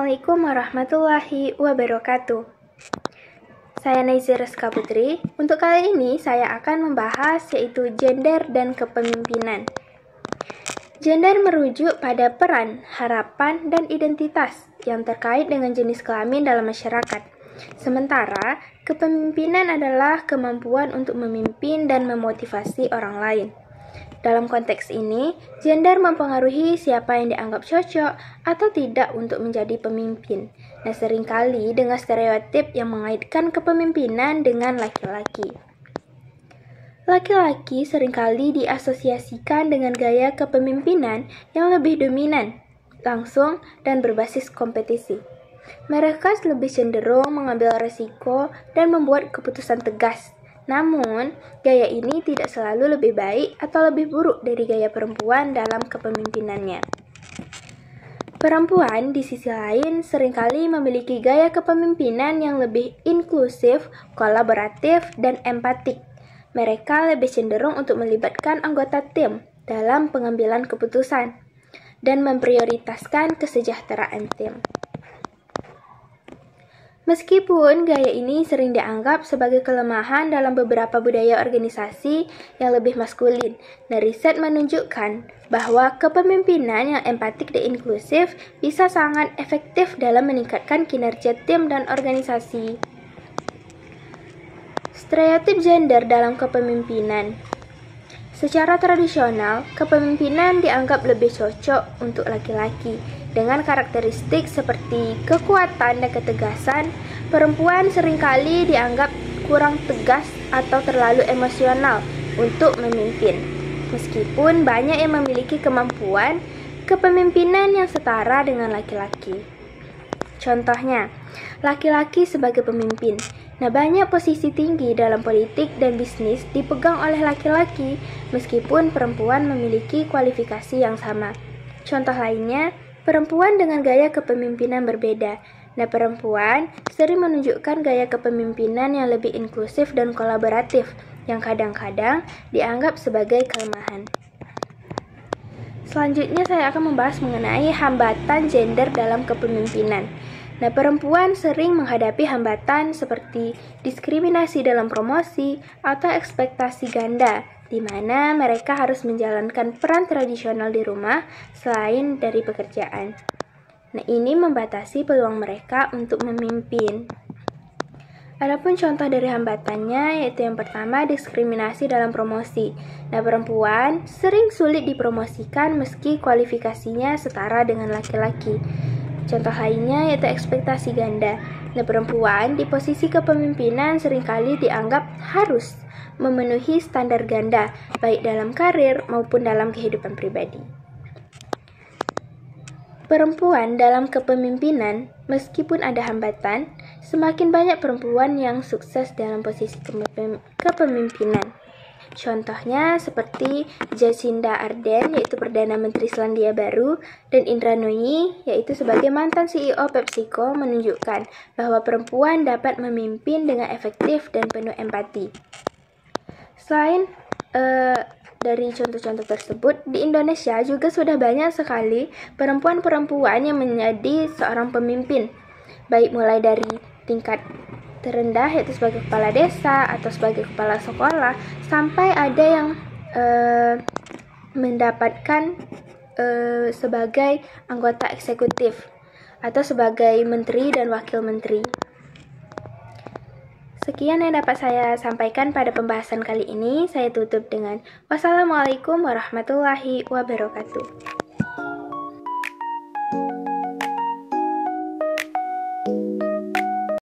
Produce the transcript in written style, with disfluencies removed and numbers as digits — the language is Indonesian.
Assalamualaikum warahmatullahi wabarakatuh. Saya Naizir Rizka Putri. Untuk kali ini saya akan membahas yaitu gender dan kepemimpinan. Gender merujuk pada peran, harapan, dan identitas yang terkait dengan jenis kelamin dalam masyarakat. Sementara, kepemimpinan adalah kemampuan untuk memimpin dan memotivasi orang lain. Dalam konteks ini, gender mempengaruhi siapa yang dianggap cocok atau tidak untuk menjadi pemimpin. Nah, seringkali dengan stereotip yang mengaitkan kepemimpinan dengan laki-laki. Laki-laki seringkali diasosiasikan dengan gaya kepemimpinan yang lebih dominan, langsung, dan berbasis kompetisi. Mereka lebih cenderung mengambil resiko dan membuat keputusan tegas. Namun, gaya ini tidak selalu lebih baik atau lebih buruk dari gaya perempuan dalam kepemimpinannya. Perempuan di sisi lain seringkali memiliki gaya kepemimpinan yang lebih inklusif, kolaboratif, dan empatik. Mereka lebih cenderung untuk melibatkan anggota tim dalam pengambilan keputusan dan memprioritaskan kesejahteraan tim. Meskipun gaya ini sering dianggap sebagai kelemahan dalam beberapa budaya organisasi yang lebih maskulin, riset menunjukkan bahwa kepemimpinan yang empatik dan inklusif bisa sangat efektif dalam meningkatkan kinerja tim dan organisasi. Stereotip gender dalam kepemimpinan. Secara tradisional, kepemimpinan dianggap lebih cocok untuk laki-laki. Dengan karakteristik seperti kekuatan dan ketegasan, perempuan seringkali dianggap kurang tegas atau terlalu emosional untuk memimpin. Meskipun banyak yang memiliki kemampuan kepemimpinan yang setara dengan laki-laki. Contohnya, laki-laki sebagai pemimpin. Nah, banyak posisi tinggi dalam politik dan bisnis dipegang oleh laki-laki, meskipun perempuan memiliki kualifikasi yang sama. Contoh lainnya, perempuan dengan gaya kepemimpinan berbeda. Nah, perempuan sering menunjukkan gaya kepemimpinan yang lebih inklusif dan kolaboratif, yang kadang-kadang dianggap sebagai kelemahan. Selanjutnya saya akan membahas mengenai hambatan gender dalam kepemimpinan. Nah, perempuan sering menghadapi hambatan seperti diskriminasi dalam promosi atau ekspektasi ganda, di mana mereka harus menjalankan peran tradisional di rumah selain dari pekerjaan. Nah, ini membatasi peluang mereka untuk memimpin. Adapun contoh dari hambatannya yaitu yang pertama, diskriminasi dalam promosi. Nah, perempuan sering sulit dipromosikan meski kualifikasinya setara dengan laki-laki. Contoh lainnya yaitu ekspektasi ganda. Nah, perempuan di posisi kepemimpinan seringkali dianggap harus memenuhi standar ganda, baik dalam karir maupun dalam kehidupan pribadi. Perempuan dalam kepemimpinan, meskipun ada hambatan, semakin banyak perempuan yang sukses dalam posisi kepemimpinan. Contohnya seperti Jacinda Ardern, yaitu Perdana Menteri Selandia Baru, dan Indra Nooyi, yaitu sebagai mantan CEO PepsiCo, menunjukkan bahwa perempuan dapat memimpin dengan efektif dan penuh empati. Selain dari contoh-contoh tersebut, di Indonesia juga sudah banyak sekali perempuan-perempuan yang menjadi seorang pemimpin, baik mulai dari tingkat terendah yaitu sebagai kepala desa atau sebagai kepala sekolah, sampai ada yang mendapatkan sebagai anggota eksekutif atau sebagai menteri dan wakil menteri. Sekian yang dapat saya sampaikan pada pembahasan kali ini. Saya tutup dengan wassalamualaikum warahmatullahi wabarakatuh.